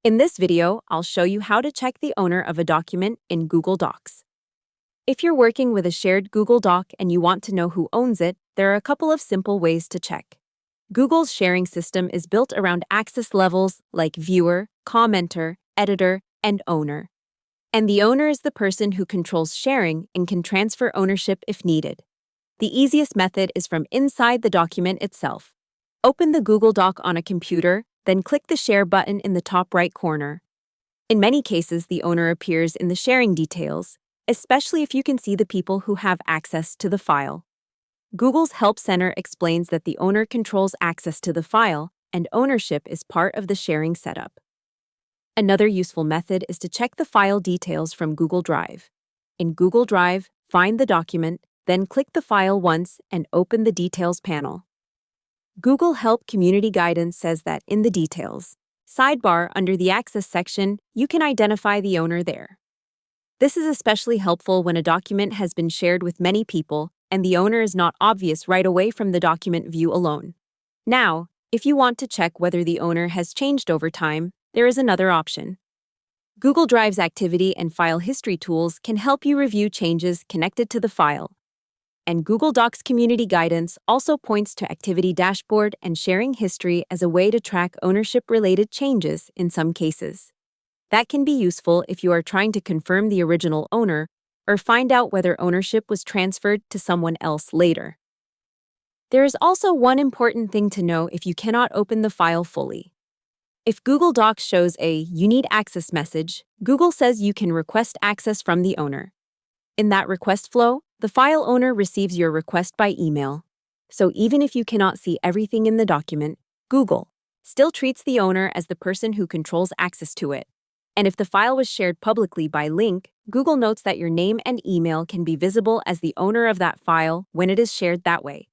In this video, I'll show you how to check the owner of a document in Google Docs. If you're working with a shared Google Doc and you want to know who owns it, there are a couple of simple ways to check. Google's sharing system is built around access levels like viewer, commenter, editor, and owner. And the owner is the person who controls sharing and can transfer ownership if needed. The easiest method is from inside the document itself. Open the Google Doc on a computer, then click the Share button in the top right corner. In many cases, the owner appears in the sharing details, especially if you can see the people who have access to the file. Google's Help Center explains that the owner controls access to the file, and ownership is part of the sharing setup. Another useful method is to check the file details from Google Drive. In Google Drive, find the document, then click the file once and open the Details panel. Google Help Community Guidance says that in the Details sidebar under the Access section, you can identify the owner there. This is especially helpful when a document has been shared with many people and the owner is not obvious right away from the document view alone. Now, if you want to check whether the owner has changed over time, there is another option. Google Drive's activity and file history tools can help you review changes connected to the file. And Google Docs Community Guidance also points to Activity Dashboard and Sharing History as a way to track ownership-related changes in some cases. That can be useful if you are trying to confirm the original owner or find out whether ownership was transferred to someone else later. There is also one important thing to know if you cannot open the file fully. If Google Docs shows a "You need access" message, Google says you can request access from the owner. In that request flow, the file owner receives your request by email. So even if you cannot see everything in the document, Google still treats the owner as the person who controls access to it. And if the file was shared publicly by link, Google notes that your name and email can be visible as the owner of that file when it is shared that way.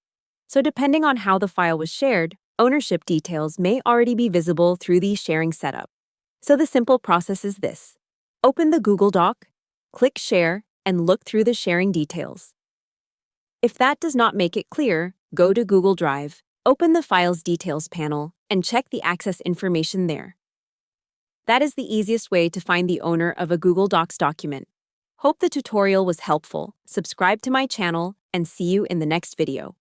So depending on how the file was shared, ownership details may already be visible through the sharing setup. So the simple process is this. Open the Google Doc, click Share, and look through the sharing details. If that does not make it clear, go to Google Drive, open the Files Details panel, and check the access information there. That is the easiest way to find the owner of a Google Docs document. Hope the tutorial was helpful. Subscribe to my channel, and see you in the next video.